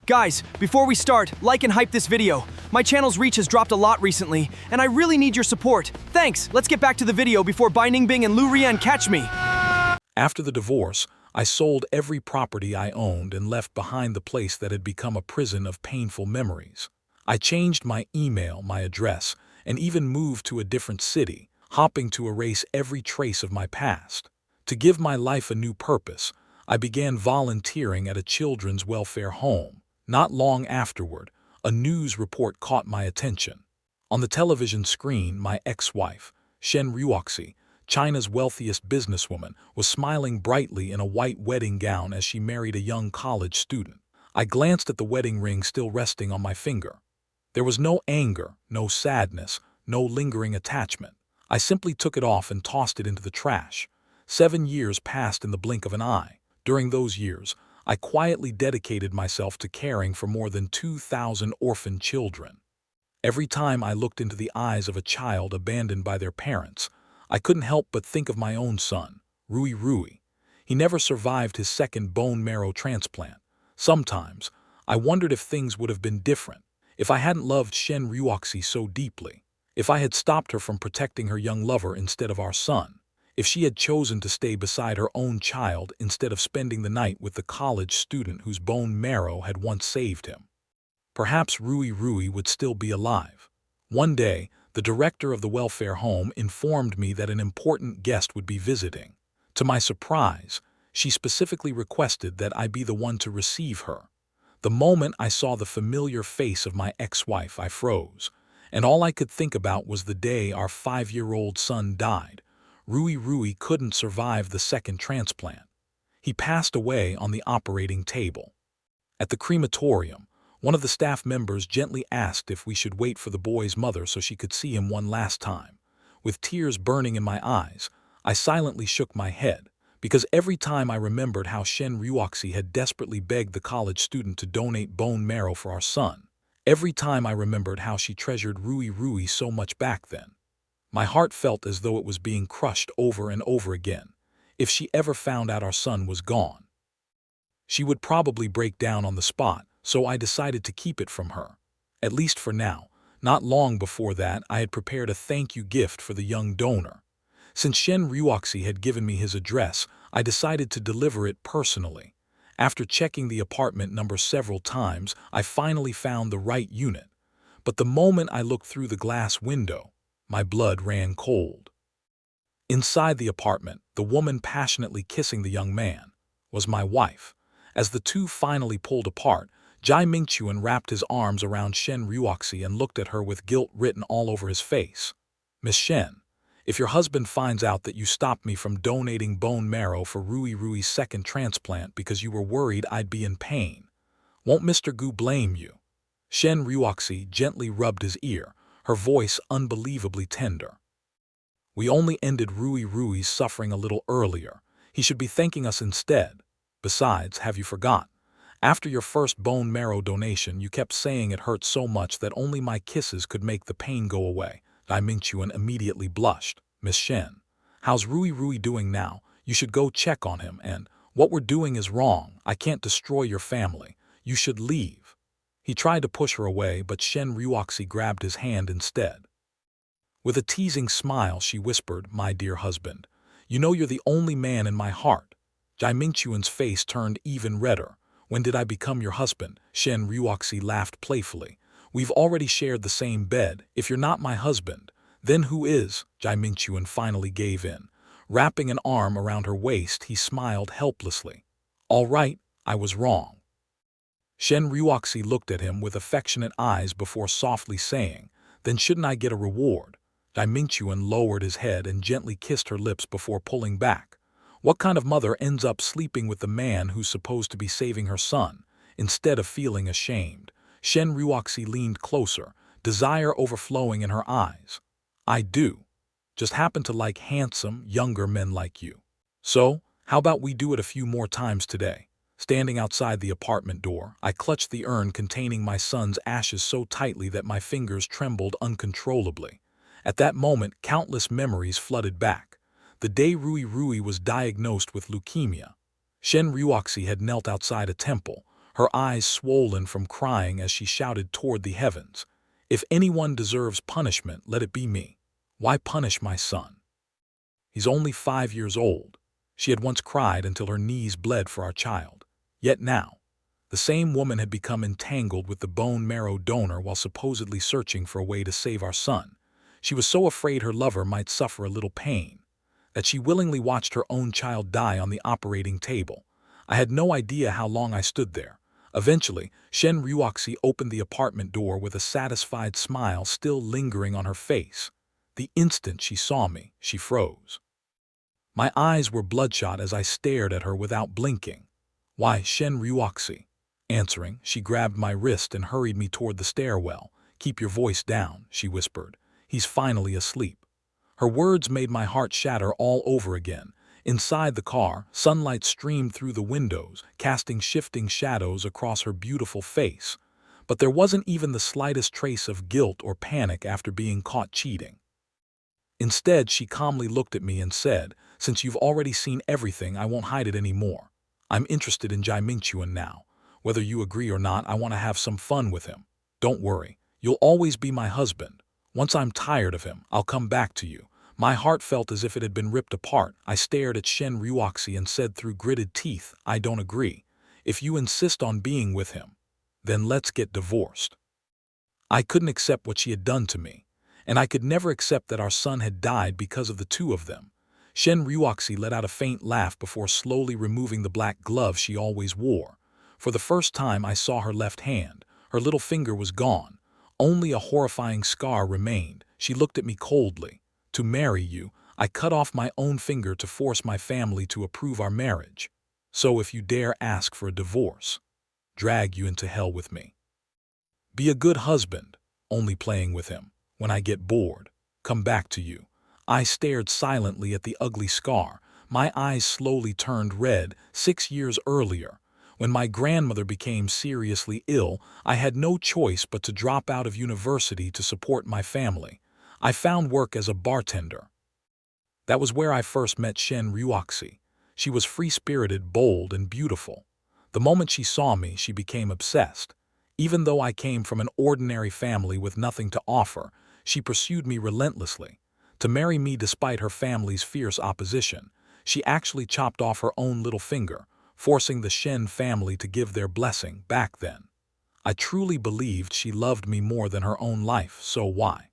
Guys, before we start, like and hype this video. My channel's reach has dropped a lot recently, and I really need your support. Thanks, let's get back to the video before Bai Ningbing and Lu Rian catch me. After the divorce, I sold every property I owned and left behind the place that had become a prison of painful memories. I changed my email, my address, and even moved to a different city, hoping to erase every trace of my past. To give my life a new purpose, I began volunteering at a children's welfare home. Not long afterward, a news report caught my attention. On the television screen, my ex-wife, Shen Ruoxi, China's wealthiest businesswoman, was smiling brightly in a white wedding gown as she married a young college student. I glanced at the wedding ring still resting on my finger. There was no anger, no sadness, no lingering attachment. I simply took it off and tossed it into the trash. 7 years passed in the blink of an eye. During those years, I quietly dedicated myself to caring for more than 2,000 orphan children. Every time I looked into the eyes of a child abandoned by their parents, I couldn't help but think of my own son, Rui Rui. He never survived his second bone marrow transplant. Sometimes, I wondered if things would have been different, if I hadn't loved Shen Ruoxi so deeply, if I had stopped her from protecting her young lover instead of our son, if she had chosen to stay beside her own child instead of spending the night with the college student whose bone marrow had once saved him. Perhaps Rui Rui would still be alive. One day, the director of the welfare home informed me that an important guest would be visiting. To my surprise, she specifically requested that I be the one to receive her. The moment I saw the familiar face of my ex-wife, I froze, and all I could think about was the day our 5-year-old son died. Rui Rui couldn't survive the second transplant. He passed away on the operating table. At the crematorium, one of the staff members gently asked if we should wait for the boy's mother so she could see him one last time. With tears burning in my eyes, I silently shook my head, because every time I remembered how Shen Ruoxi had desperately begged the college student to donate bone marrow for our son, every time I remembered how she treasured Rui Rui so much back then, my heart felt as though it was being crushed over and over again. If she ever found out our son was gone, she would probably break down on the spot, so I decided to keep it from her. At least for now. Not long before that, I had prepared a thank you gift for the young donor. Since Shen Ruoxi had given me his address, I decided to deliver it personally. After checking the apartment number several times, I finally found the right unit. But the moment I looked through the glass window, my blood ran cold. Inside the apartment, the woman passionately kissing the young man was my wife. As the two finally pulled apart, Jai Mingchuan wrapped his arms around Shen Ruoxi and looked at her with guilt written all over his face. "Miss Shen, if your husband finds out that you stopped me from donating bone marrow for Rui Rui's second transplant because you were worried I'd be in pain, won't Mr. Gu blame you?" Shen Ruoxi gently rubbed his ear, her voice unbelievably tender. "We only ended Rui Rui's suffering a little earlier. He should be thanking us instead. Besides, have you forgot? After your first bone marrow donation, you kept saying it hurt so much that only my kisses could make the pain go away." Dai Mingchuan immediately blushed. "Miss Shen, how's Rui Rui doing now? You should go check on him, and what we're doing is wrong. I can't destroy your family. You should leave." He tried to push her away, but Shen Ruoxi grabbed his hand instead. With a teasing smile, she whispered, "My dear husband, you know you're the only man in my heart." Jai Mingchuan's face turned even redder. "When did I become your husband?" Shen Ruoxi laughed playfully. "We've already shared the same bed. If you're not my husband, then who is?" Jai Mingchuan finally gave in. Wrapping an arm around her waist, he smiled helplessly. "All right, I was wrong." Shen Ruoxi looked at him with affectionate eyes before softly saying, "Then shouldn't I get a reward?" Jai Mingchuan lowered his head and gently kissed her lips before pulling back. What kind of mother ends up sleeping with the man who's supposed to be saving her son, instead of feeling ashamed? Shen Ruoxi leaned closer, desire overflowing in her eyes. "I do. Just happen to like handsome, younger men like you. So, how about we do it a few more times today?" Standing outside the apartment door, I clutched the urn containing my son's ashes so tightly that my fingers trembled uncontrollably. At that moment, countless memories flooded back. The day Rui Rui was diagnosed with leukemia. Shen Ruoxi had knelt outside a temple, her eyes swollen from crying as she shouted toward the heavens. If anyone deserves punishment, let it be me. Why punish my son? He's only 5 years old. She had once cried until her knees bled for our child. Yet now, the same woman had become entangled with the bone marrow donor while supposedly searching for a way to save our son. She was so afraid her lover might suffer a little pain that she willingly watched her own child die on the operating table. I had no idea how long I stood there. Eventually, Shen Ryuoxi opened the apartment door with a satisfied smile still lingering on her face. The instant she saw me, she froze. My eyes were bloodshot as I stared at her without blinking. Why, Shen Ryuoxi. Answering, she grabbed my wrist and hurried me toward the stairwell. Keep your voice down, she whispered. He's finally asleep. Her words made my heart shatter all over again. Inside the car, sunlight streamed through the windows, casting shifting shadows across her beautiful face. But there wasn't even the slightest trace of guilt or panic after being caught cheating. Instead, she calmly looked at me and said, "Since you've already seen everything, I won't hide it anymore. I'm interested in Jai Mingchuan now. Whether you agree or not, I want to have some fun with him. Don't worry, you'll always be my husband. Once I'm tired of him, I'll come back to you." My heart felt as if it had been ripped apart. I stared at Shen Ryuoxi and said through gritted teeth, "I don't agree. If you insist on being with him, then let's get divorced." I couldn't accept what she had done to me, and I could never accept that our son had died because of the two of them. Shen Ryuoxi let out a faint laugh before slowly removing the black glove she always wore. For the first time, I saw her left hand. Her little finger was gone. Only a horrifying scar remained. She looked at me coldly. "To marry you, I cut off my own finger to force my family to approve our marriage. So if you dare ask for a divorce, drag you into hell with me. Be a good husband, only playing with him. When I get bored, come back to you." I stared silently at the ugly scar. My eyes slowly turned red. 6 years earlier, when my grandmother became seriously ill, I had no choice but to drop out of university to support my family. I found work as a bartender. That was where I first met Shen Ryuoxi. She was free-spirited, bold, and beautiful. The moment she saw me, she became obsessed. Even though I came from an ordinary family with nothing to offer, she pursued me relentlessly. To marry me despite her family's fierce opposition, she actually chopped off her own little finger, forcing the Shen family to give their blessing. Back then, I truly believed she loved me more than her own life, so why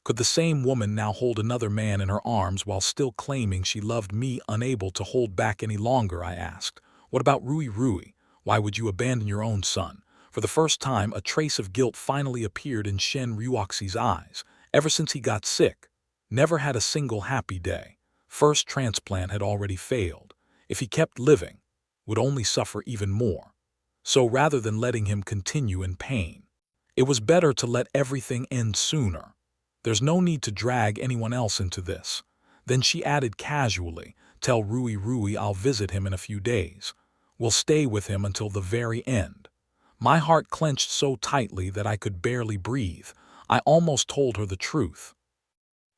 could the same woman now hold another man in her arms while still claiming she loved me? Unable to hold back any longer, I asked, "What about Rui Rui? Why would you abandon your own son?" For the first time, a trace of guilt finally appeared in Shen Ryuoxi's eyes. Ever since he got sick, never had a single happy day. First transplant had already failed. If he kept living, would only suffer even more. So rather than letting him continue in pain, it was better to let everything end sooner. There's no need to drag anyone else into this. Then she added casually, "Tell Rui Rui I'll visit him in a few days. We'll stay with him until the very end." My heart clenched so tightly that I could barely breathe. I almost told her the truth,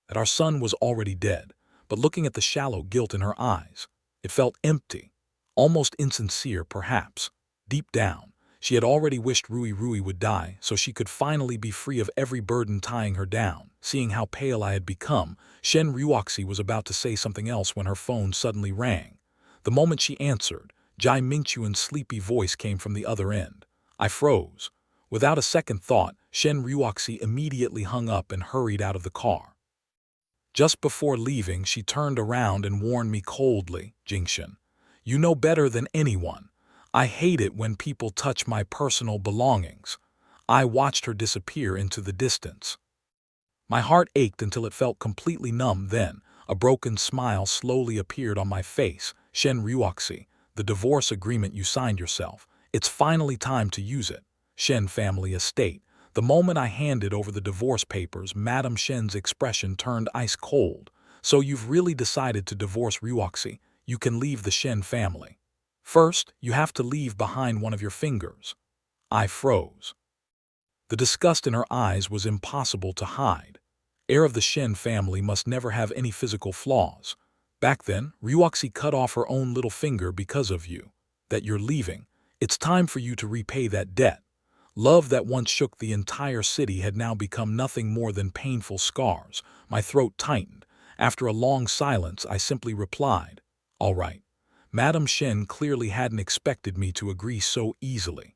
that our son was already dead, but looking at the shallow guilt in her eyes, it felt empty, almost insincere perhaps. Deep down, she had already wished Rui Rui would die so she could finally be free of every burden tying her down. Seeing how pale I had become, Shen Ryuoxi was about to say something else when her phone suddenly rang. The moment she answered, Jai Mingchuan's sleepy voice came from the other end. I froze. Without a second thought, Shen Ryuoxi immediately hung up and hurried out of the car. Just before leaving, she turned around and warned me coldly, "Jingshan, you know better than anyone. I hate it when people touch my personal belongings." I watched her disappear into the distance. My heart ached until it felt completely numb. Then, a broken smile slowly appeared on my face. "Shen Ryuoxi, the divorce agreement you signed yourself. It's finally time to use it. Shen family estate." The moment I handed over the divorce papers, Madame Shen's expression turned ice cold. "So you've really decided to divorce Ryuoxi? You can leave the Shen family. First, you have to leave behind one of your fingers." I froze. The disgust in her eyes was impossible to hide. Heir of the Shen family must never have any physical flaws. Back then, Ryuoxi cut off her own little finger because of you. That you're leaving, It's time for you to repay that debt. Love that once shook the entire city had now become nothing more than painful scars. My throat tightened. After a long silence, I simply replied, "All right." Madame Shen clearly hadn't expected me to agree so easily.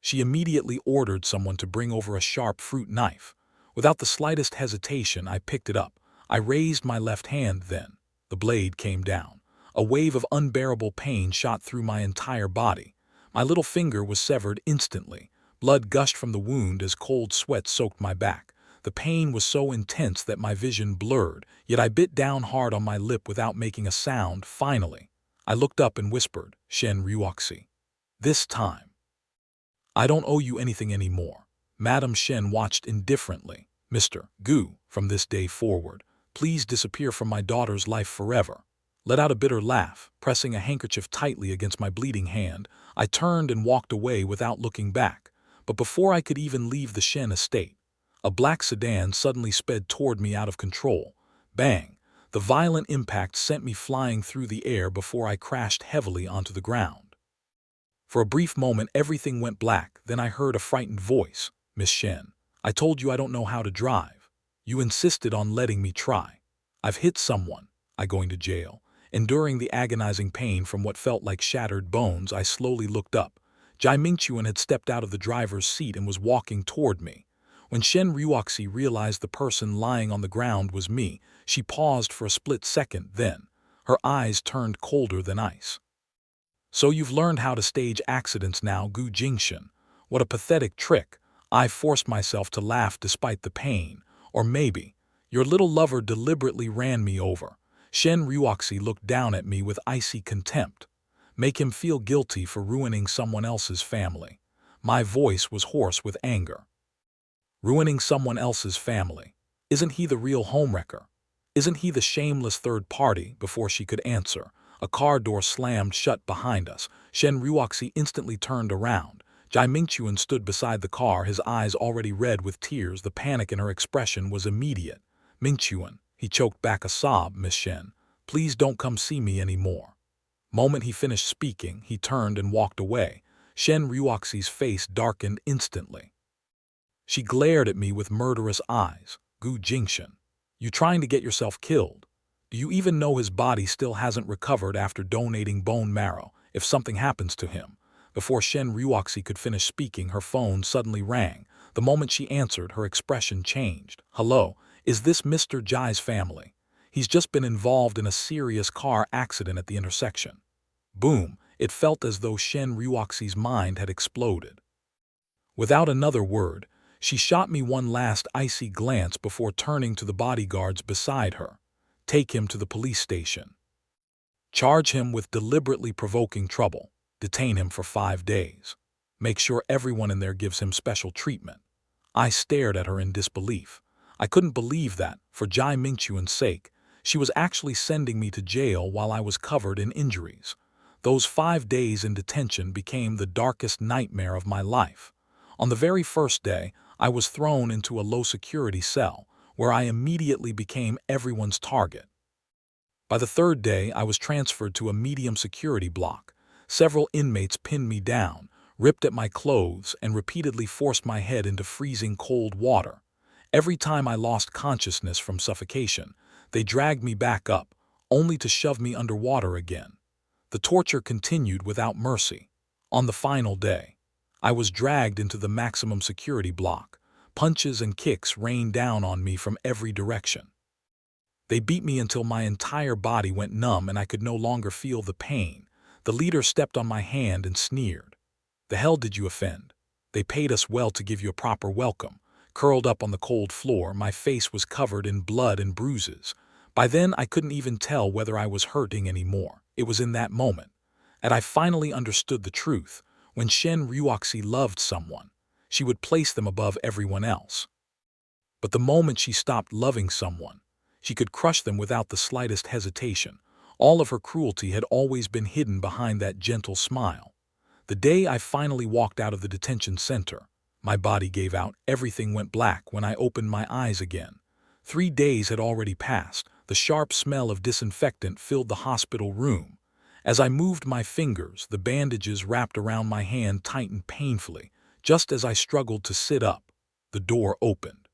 She immediately ordered someone to bring over a sharp fruit knife. Without the slightest hesitation, I picked it up. I raised my left hand then. The blade came down. A wave of unbearable pain shot through my entire body. My little finger was severed instantly. Blood gushed from the wound as cold sweat soaked my back. The pain was so intense that my vision blurred, yet I bit down hard on my lip without making a sound. Finally, I looked up and whispered, "Shen Ryuoxi. This time, I don't owe you anything anymore." Madame Shen watched indifferently. "Mr. Gu, from this day forward, please disappear from my daughter's life forever." Let out a bitter laugh, pressing a handkerchief tightly against my bleeding hand. I turned and walked away without looking back. But before I could even leave the Shen estate, a black sedan suddenly sped toward me out of control. Bang! The violent impact sent me flying through the air before I crashed heavily onto the ground. For a brief moment, everything went black. Then I heard a frightened voice. "Miss Shen, I told you I don't know how to drive. You insisted on letting me try. I've hit someone. I'm going to jail." Enduring the agonizing pain from what felt like shattered bones, I slowly looked up. Jai Mingchuan had stepped out of the driver's seat and was walking toward me. When Shen Ryuoxi realized the person lying on the ground was me, she paused for a split second. Then, her eyes turned colder than ice. "So you've learned how to stage accidents now, Gu Jingshan. What a pathetic trick." I forced myself to laugh despite the pain. "Or maybe, your little lover deliberately ran me over." Shen Ryuoxi looked down at me with icy contempt. "Make him feel guilty for ruining someone else's family." My voice was hoarse with anger. "Ruining someone else's family? Isn't he the real homewrecker? Isn't he the shameless third party?" Before she could answer, a car door slammed shut behind us. Shen Ryuoxi instantly turned around. Jai Mingchuan stood beside the car, his eyes already red with tears. The panic in her expression was immediate. "Mingchuan," he choked back a sob, "Miss Shen, please don't come see me anymore." Moment he finished speaking, he turned and walked away. Shen Ryuoxi's face darkened instantly. She glared at me with murderous eyes. "Gu Jingshan, you trying to get yourself killed? Do you even know his body still hasn't recovered after donating bone marrow? If something happens to him..." Before Shen Ryuoxi could finish speaking, her phone suddenly rang. The moment she answered, her expression changed. "Hello, is this Mr. Jai's family? He's just been involved in a serious car accident at the intersection." Boom! It felt as though Shen Ryuoxi's mind had exploded. Without another word, she shot me one last icy glance before turning to the bodyguards beside her. "Take him to the police station. Charge him with deliberately provoking trouble. Detain him for 5 days. Make sure everyone in there gives him special treatment." I stared at her in disbelief. I couldn't believe that, for Jai Mingchuan's sake, she was actually sending me to jail while I was covered in injuries. Those 5 days in detention became the darkest nightmare of my life. On the very first day, I was thrown into a low-security cell, where I immediately became everyone's target. By the third day, I was transferred to a medium-security block. Several inmates pinned me down, ripped at my clothes, and repeatedly forced my head into freezing cold water. Every time I lost consciousness from suffocation, they dragged me back up, only to shove me underwater again. The torture continued without mercy. On the final day, I was dragged into the maximum security block. Punches and kicks rained down on me from every direction. They beat me until my entire body went numb and I could no longer feel the pain. The leader stepped on my hand and sneered. "The hell did you offend? They paid us well to give you a proper welcome." Curled up on the cold floor, my face was covered in blood and bruises. By then, I couldn't even tell whether I was hurting anymore. It was in that moment that I finally understood the truth. When Shen Ryuoxi loved someone, she would place them above everyone else. But the moment she stopped loving someone, she could crush them without the slightest hesitation. All of her cruelty had always been hidden behind that gentle smile. The day I finally walked out of the detention center, my body gave out. Everything went black when I opened my eyes again. 3 days had already passed. The sharp smell of disinfectant filled the hospital room. As I moved my fingers, the bandages wrapped around my hand tightened painfully. Just as I struggled to sit up, the door opened.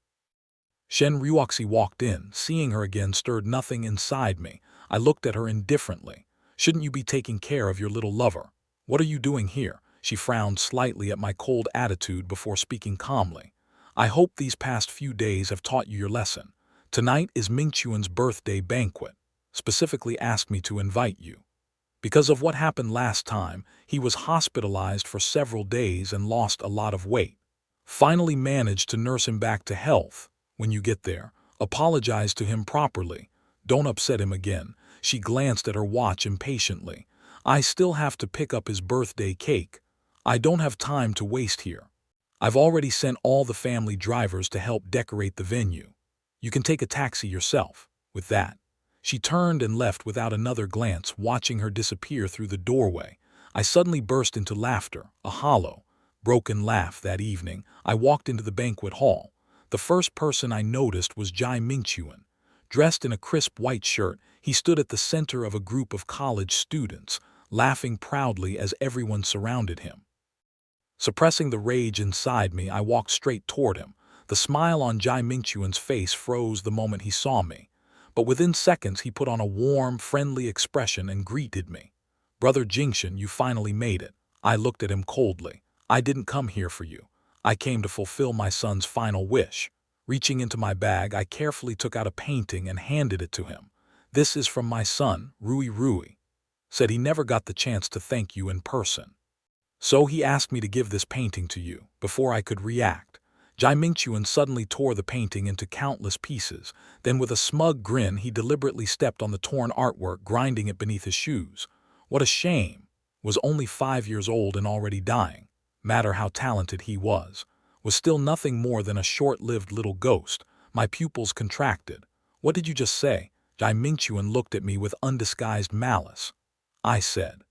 Shen Ryuoxi walked in. Seeing her again stirred nothing inside me. I looked at her indifferently. Shouldn't you be taking care of your little lover? What are you doing here? She frowned slightly at my cold attitude before speaking calmly. I hope these past few days have taught you your lesson. Tonight is Mingchuan's birthday banquet. Specifically asked me to invite you. Because of what happened last time, he was hospitalized for several days and lost a lot of weight. Finally managed to nurse him back to health. When you get there, apologize to him properly. Don't upset him again. She glanced at her watch impatiently. I still have to pick up his birthday cake. I don't have time to waste here. I've already sent all the family drivers to help decorate the venue. You can take a taxi yourself. With that, she turned and left without another glance. Watching her disappear through the doorway, I suddenly burst into laughter, a hollow, broken laugh. That evening, I walked into the banquet hall. The first person I noticed was Jai Mingchuan. Dressed in a crisp white shirt, he stood at the center of a group of college students, laughing proudly as everyone surrounded him. Suppressing the rage inside me, I walked straight toward him. The smile on Jai Mingchuan's face froze the moment he saw me. But within seconds, he put on a warm, friendly expression and greeted me. Brother Jingshan, you finally made it. I looked at him coldly. I didn't come here for you. I came to fulfill my son's final wish. Reaching into my bag, I carefully took out a painting and handed it to him. This is from my son, Rui Rui. Said he never got the chance to thank you in person. So he asked me to give this painting to you. Before I could react, Jai Mingchuan suddenly tore the painting into countless pieces. Then with a smug grin, he deliberately stepped on the torn artwork, grinding it beneath his shoes. What a shame. Was only 5 years old and already dying. Matter how talented he was still nothing more than a short-lived little ghost. My pupils contracted. What did you just say? Jai Mingchuan looked at me with undisguised malice. I said,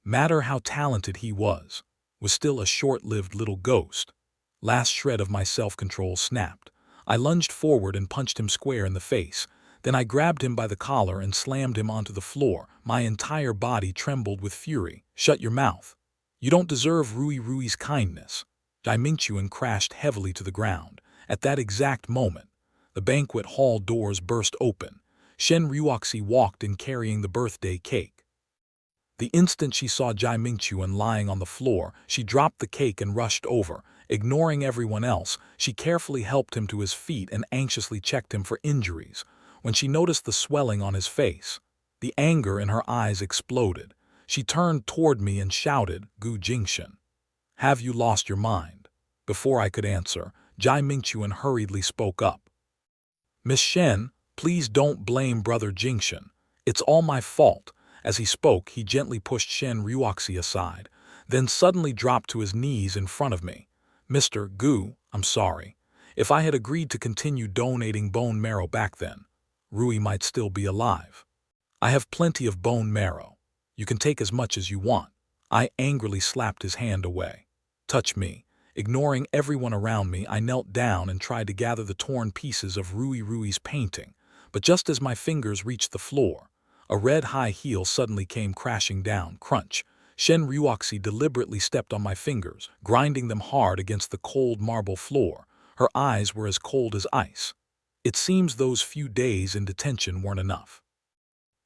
matter how talented he was still a short-lived little ghost. Last shred of my self-control snapped. I lunged forward and punched him square in the face. Then I grabbed him by the collar and slammed him onto the floor. My entire body trembled with fury. Shut your mouth. You don't deserve Rui Rui's kindness. Jai Mingchuan crashed heavily to the ground. At that exact moment, the banquet hall doors burst open. Shen Ryuoxi walked in carrying the birthday cake. The instant she saw Jai Mingchuan lying on the floor, she dropped the cake and rushed over. Ignoring everyone else, she carefully helped him to his feet and anxiously checked him for injuries. When she noticed the swelling on his face, the anger in her eyes exploded. She turned toward me and shouted, Gu Jingshan, have you lost your mind? Before I could answer, Jai Mingchuan hurriedly spoke up. Miss Shen, please don't blame Brother Jingshan. It's all my fault. As he spoke, he gently pushed Shen Ryuoxi aside, then suddenly dropped to his knees in front of me. Mr. Gu, I'm sorry. If I had agreed to continue donating bone marrow back then, Rui might still be alive. I have plenty of bone marrow. You can take as much as you want. I angrily slapped his hand away. Touch me. Ignoring everyone around me, I knelt down and tried to gather the torn pieces of Rui Rui's painting. But just as my fingers reached the floor, a red high heel suddenly came crashing down. Crunch. Shen Ryuoxi deliberately stepped on my fingers, grinding them hard against the cold marble floor. Her eyes were as cold as ice. It seems those few days in detention weren't enough.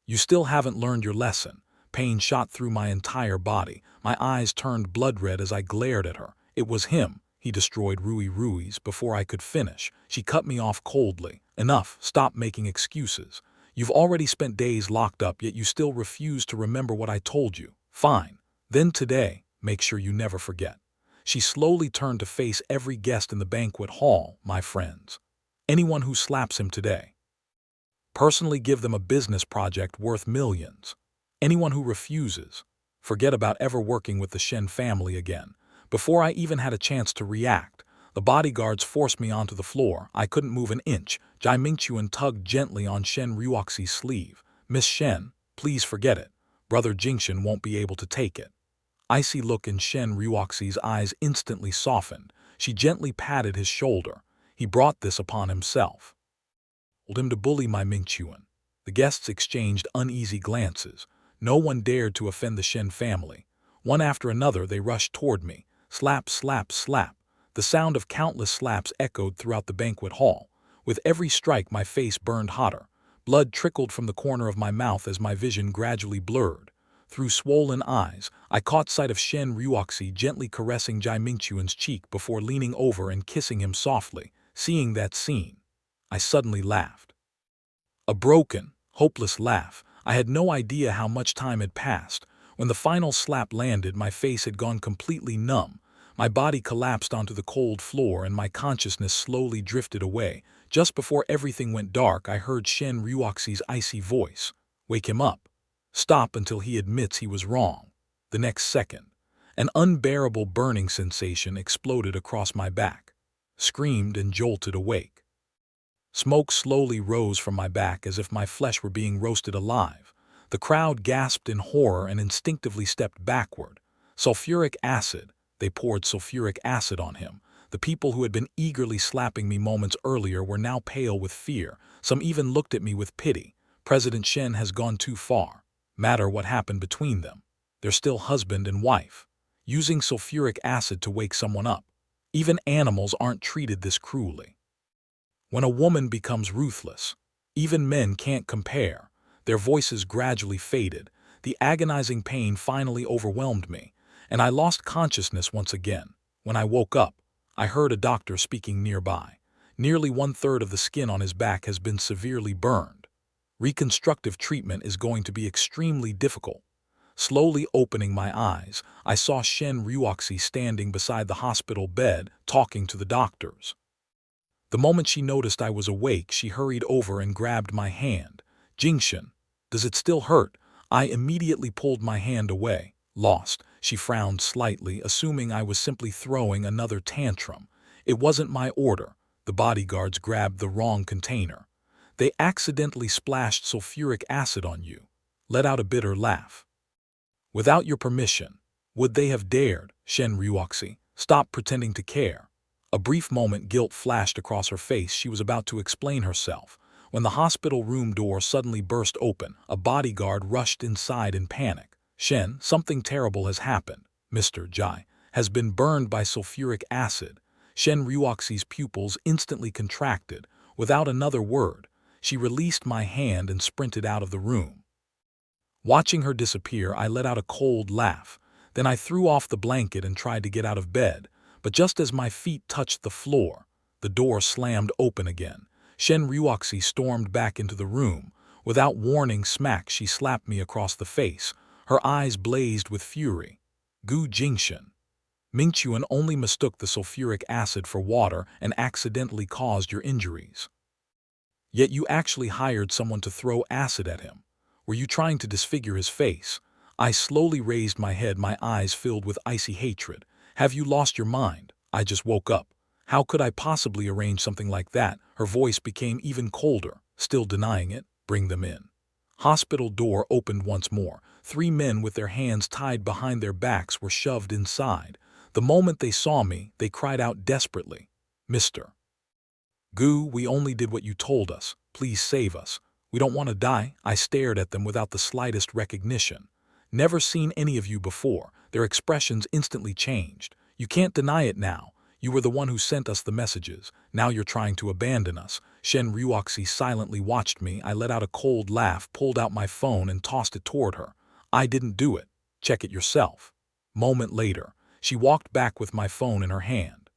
You still haven't learned your lesson. Pain shot through my entire body. My eyes turned blood red as I glared at her. It was him. He destroyed Rui Rui's. Before I could finish, she cut me off coldly. Enough. Stop making excuses. You've already spent days locked up, yet you still refuse to remember what I told you. Fine. Then today, make sure you never forget. She slowly turned to face every guest in the banquet hall. My friends. Anyone who slaps him today, personally give them a business project worth millions. Anyone who refuses, forget about ever working with the Shen family again. Before I even had a chance to react, the bodyguards forced me onto the floor. I couldn't move an inch. Jai Mingchuan tugged gently on Shen Ryuoxi's sleeve. Miss Shen, please forget it. Brother Jingshan won't be able to take it. Icy look in Shen Ryuoxi's eyes instantly softened. She gently patted his shoulder. He brought this upon himself. Told him to bully my Mingchuan. The guests exchanged uneasy glances. No one dared to offend the Shen family. One after another they rushed toward me. Slap, slap, slap. The sound of countless slaps echoed throughout the banquet hall. With every strike my face burned hotter. Blood trickled from the corner of my mouth as my vision gradually blurred. Through swollen eyes, I caught sight of Shen Ruoxi gently caressing Jai Mingchuan's cheek before leaning over and kissing him softly. Seeing that scene, I suddenly laughed. A broken, hopeless laugh. I had no idea how much time had passed. When the final slap landed, my face had gone completely numb. My body collapsed onto the cold floor and my consciousness slowly drifted away. Just before everything went dark, I heard Shen Ruoxi's icy voice. "Wake him up. Stop until he admits he was wrong." The next second, an unbearable burning sensation exploded across my back. Screamed and jolted awake. Smoke slowly rose from my back as if my flesh were being roasted alive. The crowd gasped in horror and instinctively stepped backward. Sulfuric acid. They poured sulfuric acid on him. The people who had been eagerly slapping me moments earlier were now pale with fear. Some even looked at me with pity. President Shen has gone too far. Matter what happened between them. They're still husband and wife. Using sulfuric acid to wake someone up. Even animals aren't treated this cruelly. When a woman becomes ruthless, even men can't compare. Their voices gradually faded. The agonizing pain finally overwhelmed me, and I lost consciousness once again. When I woke up, I heard a doctor speaking nearby. Nearly 1/3 of the skin on his back has been severely burned. Reconstructive treatment is going to be extremely difficult. Slowly opening my eyes, I saw Shen Ruoxi standing beside the hospital bed, talking to the doctors. The moment she noticed I was awake, she hurried over and grabbed my hand. "Jingshen, does it still hurt?" I immediately pulled my hand away. "Lost." She frowned slightly, assuming I was simply throwing another tantrum. "It wasn't my order. The bodyguards grabbed the wrong container. They accidentally splashed sulfuric acid on you." Let out a bitter laugh. "Without your permission, would they have dared?" Shen Ruoxi, stop pretending to care. A brief moment guilt flashed across her face. She was about to explain herself, when the hospital room door suddenly burst open. A bodyguard rushed inside in panic. "Shen, something terrible has happened. Mr. Jai has been burned by sulfuric acid." Shen Ruoxi's pupils instantly contracted. Without another word, she released my hand and sprinted out of the room. Watching her disappear, I let out a cold laugh. Then I threw off the blanket and tried to get out of bed. But just as my feet touched the floor, the door slammed open again. Shen Ruoxi stormed back into the room. Without warning, smack, she slapped me across the face. Her eyes blazed with fury. "Gu Jingshen, Mingchuan only mistook the sulfuric acid for water and accidentally caused your injuries. Yet you actually hired someone to throw acid at him. Were you trying to disfigure his face?" I slowly raised my head, my eyes filled with icy hatred. "Have you lost your mind? I just woke up. How could I possibly arrange something like that?" Her voice became even colder. "Still denying it? Bring them in." Hospital door opened once more. 3 men with their hands tied behind their backs were shoved inside. The moment they saw me, they cried out desperately, "Mr. Gu, we only did what you told us. Please save us. We don't want to die." I stared at them without the slightest recognition. Never seen any of you before. Their expressions instantly changed. "You can't deny it now. You were the one who sent us the messages. Now you're trying to abandon us." Shen Ruoxi silently watched me. I let out a cold laugh, pulled out my phone and tossed it toward her. "I didn't do it. Check it yourself." Moment later, she walked back with my phone in her hand.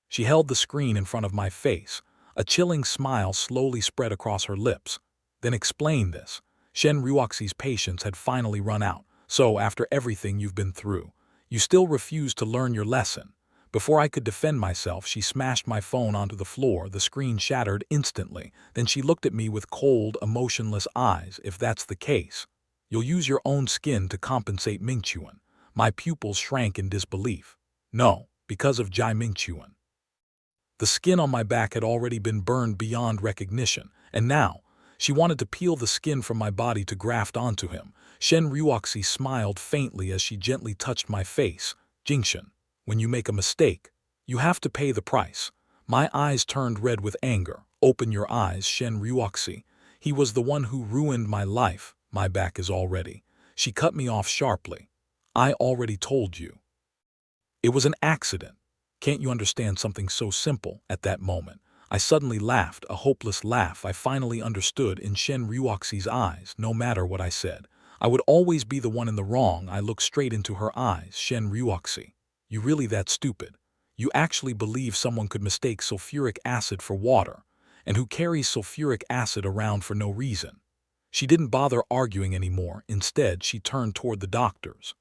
She held the screen in front of my face. A chilling smile slowly spread across her lips. "Then explain this." Shen Ruoxi's patience had finally run out. "So, after everything you've been through, you still refuse to learn your lesson." Before I could defend myself, she smashed my phone onto the floor. The screen shattered instantly. Then she looked at me with cold, emotionless eyes. "If that's the case, you'll use your own skin to compensate Mingchuan." My pupils shrank in disbelief. "No, because of Jai Mingchuan." The skin on my back had already been burned beyond recognition, and now, she wanted to peel the skin from my body to graft onto him. Shen Ruoxi smiled faintly as she gently touched my face. "Jingshen, when you make a mistake, you have to pay the price." My eyes turned red with anger. "Open your eyes, Shen Ruoxi. He was the one who ruined my life. My back is all ready." She cut me off sharply. I already told you. It was an accident. Can't you understand something so simple at that moment? I suddenly laughed, a hopeless laugh I finally understood in Shen Ryuoxi's eyes, no matter what I said. I would always be the one in the wrong. I looked straight into her eyes. Shen Ryuoxi, you really that stupid? You actually believe someone could mistake sulfuric acid for water, and who carries sulfuric acid around for no reason? She didn't bother arguing anymore. Instead, she turned toward the doctors.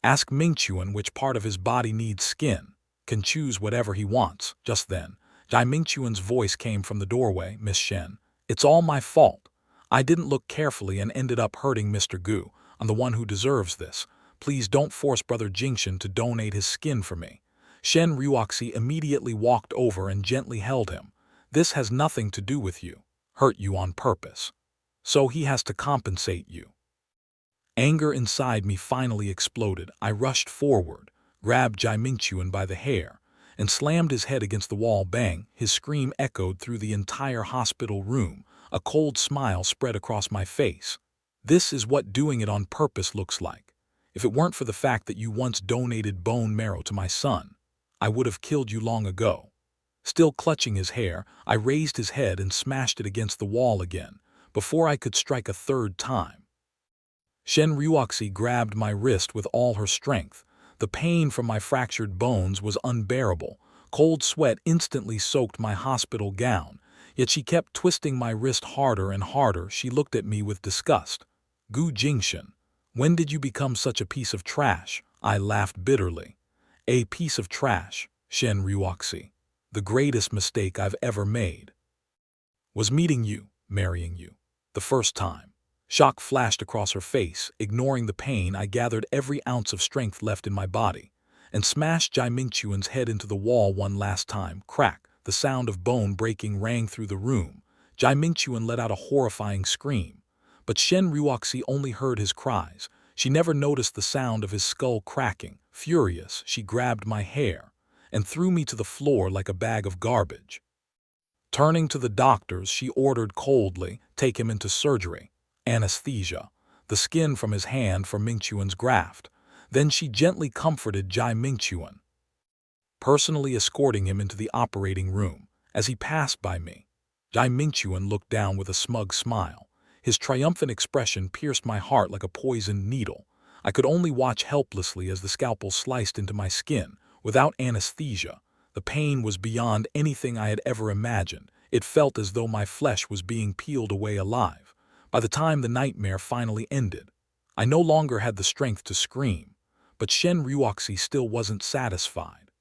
Ask Mingchuan which part of his body needs skin. Can choose whatever he wants. Just then, Jai Mingchuan's voice came from the doorway. Miss Shen, it's all my fault. I didn't look carefully and ended up hurting Mr. Gu. I'm the one who deserves this. Please don't force Brother Jingshan to donate his skin for me. Shen Ryuoxi immediately walked over and gently held him. This has nothing to do with you. Hurt you on purpose. So he has to compensate you. Anger inside me finally exploded. I rushed forward, grabbed Jai Mingchuan by the hair, and slammed his head against the wall. Bang! His scream echoed through the entire hospital room. A cold smile spread across my face. This is what doing it on purpose looks like. If it weren't for the fact that you once donated bone marrow to my son, I would have killed you long ago. Still clutching his hair, I raised his head and smashed it against the wall again, before I could strike a third time. Shen Ryuoxi grabbed my wrist with all her strength. The pain from my fractured bones was unbearable. Cold sweat instantly soaked my hospital gown, yet she kept twisting my wrist harder and harder. She looked at me with disgust. Gu Jingshan, when did you become such a piece of trash? I laughed bitterly. A piece of trash, Shen Ryuoxi. The greatest mistake I've ever made was meeting you, marrying you, the first time. Shock flashed across her face. Ignoring the pain, I gathered every ounce of strength left in my body and smashed Jai Mingchuan's head into the wall one last time. Crack! The sound of bone breaking rang through the room. Jai Mingchuan let out a horrifying scream, but Shen Ryuoxi only heard his cries. She never noticed the sound of his skull cracking. Furious, she grabbed my hair and threw me to the floor like a bag of garbage. Turning to the doctors, she ordered coldly, "Take him into surgery. Anesthesia. The skin from his hand for Mingchuan's graft." Then she gently comforted Jai Mingchuan, personally escorting him into the operating room. As he passed by me, Jai Mingchuan looked down with a smug smile. His triumphant expression pierced my heart like a poisoned needle. I could only watch helplessly as the scalpel sliced into my skin. Without anesthesia, the pain was beyond anything I had ever imagined. It felt as though my flesh was being peeled away alive. By the time the nightmare finally ended, I no longer had the strength to scream, but Shen Ryuoxi still wasn't satisfied.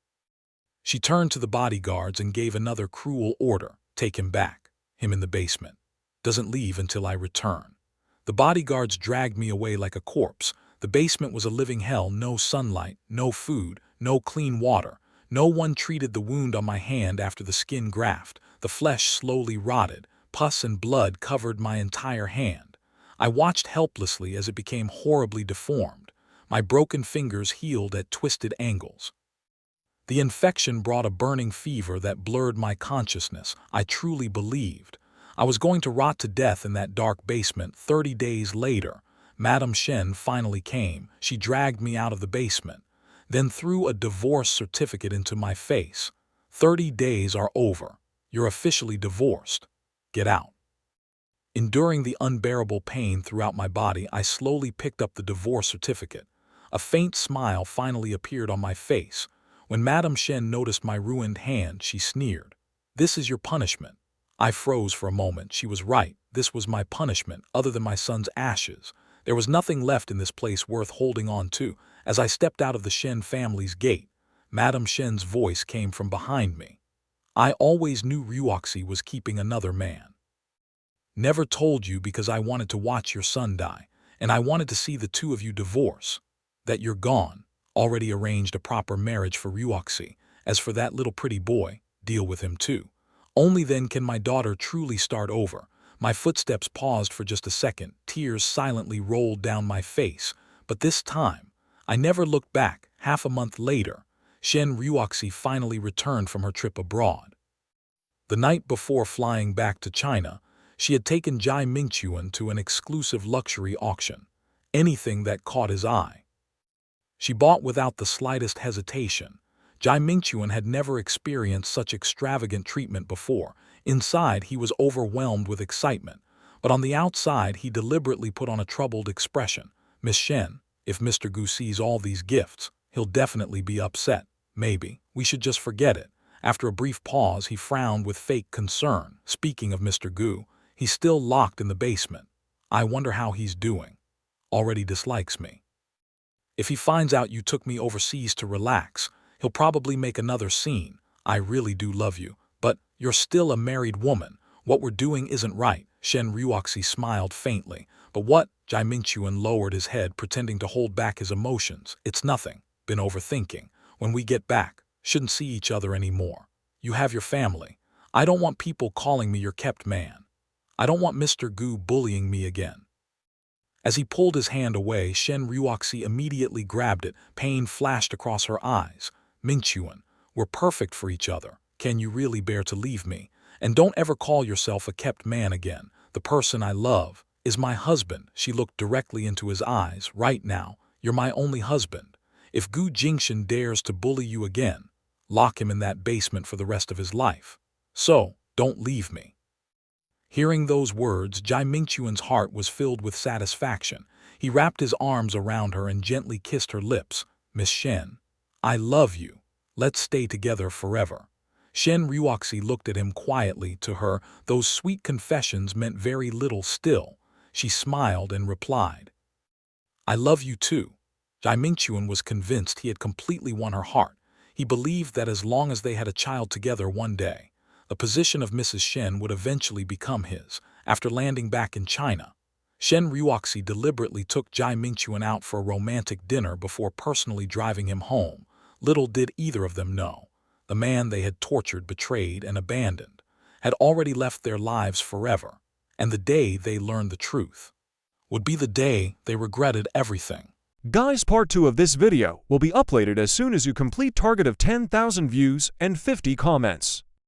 She turned to the bodyguards and gave another cruel order. "Take him back. Him in the basement. Doesn't leave until I return." The bodyguards dragged me away like a corpse. The basement was a living hell. No sunlight, no food, no clean water. No one treated the wound on my hand after the skin graft. The flesh slowly rotted. Pus and blood covered my entire hand. I watched helplessly as it became horribly deformed. My broken fingers healed at twisted angles. The infection brought a burning fever that blurred my consciousness. I truly believed I was going to rot to death in that dark basement. 30 days later, Madame Shen finally came. She dragged me out of the basement, then threw a divorce certificate into my face. 30 days are over. You're officially divorced. Get out. Enduring the unbearable pain throughout my body, I slowly picked up the divorce certificate. A faint smile finally appeared on my face. When Madame Shen noticed my ruined hand, she sneered. "This is your punishment." I froze for a moment. She was right. This was my punishment, other than my son's ashes. There was nothing left in this place worth holding on to. As I stepped out of the Shen family's gate, Madame Shen's voice came from behind me. "I always knew Ryuoxi was keeping another man. Never told you because I wanted to watch your son die, and I wanted to see the two of you divorce. That you're gone. Already arranged a proper marriage for Ryuoxi. As for that little pretty boy, deal with him too. Only then can my daughter truly start over." My footsteps paused for just a second. Tears silently rolled down my face, but this time, I never looked back. Half a month later, Shen Ryuoxi finally returned from her trip abroad. The night before flying back to China, she had taken Jai Mingchuan to an exclusive luxury auction. anything that caught his eye. She bought without the slightest hesitation. Jai Mingchuan had never experienced such extravagant treatment before. Inside, he was overwhelmed with excitement, but on the outside, he deliberately put on a troubled expression. Miss Shen, if Mr. Gu sees all these gifts, he'll definitely be upset. Maybe we should just forget it. After a brief pause, he frowned with fake concern. Speaking of Mr. Gu, he's still locked in the basement. I wonder how he's doing. Already dislikes me. If he finds out you took me overseas to relax, he'll probably make another scene. I really do love you, but you're still a married woman. What we're doing isn't right. Shen Ruoxi smiled faintly. But what? Jai Mingchuan lowered his head, pretending to hold back his emotions. It's nothing. Been overthinking. When we get back, shouldn't see each other anymore. You have your family. I don't want people calling me your kept man. I don't want Mr. Gu bullying me again. As he pulled his hand away, Shen Ruoxi immediately grabbed it. Pain flashed across her eyes. Mingchuan, we're perfect for each other. Can you really bear to leave me? And don't ever call yourself a kept man again. The person I love is my husband. She looked directly into his eyes. Right now, you're my only husband. If Gu Jingshan dares to bully you again, lock him in that basement for the rest of his life. So, don't leave me. Hearing those words, Jai Mingchuan's heart was filled with satisfaction. He wrapped his arms around her and gently kissed her lips. Miss Shen, I love you. Let's stay together forever. Shen Ruoxi looked at him quietly. To her, those sweet confessions meant very little still. She smiled and replied, I love you too. Jai Mingchuan was convinced he had completely won her heart. He believed that as long as they had a child together one day, the position of Mrs. Shen would eventually become his. After landing back in China, Shen Ruoxi deliberately took Jai Mingchuan out for a romantic dinner before personally driving him home. Little did either of them know, the man they had tortured, betrayed, and abandoned had already left their lives forever, and the day they learned the truth would be the day they regretted everything. Guys, part 2 of this video will be uploaded as soon as you complete target of 10,000 views and 50 comments.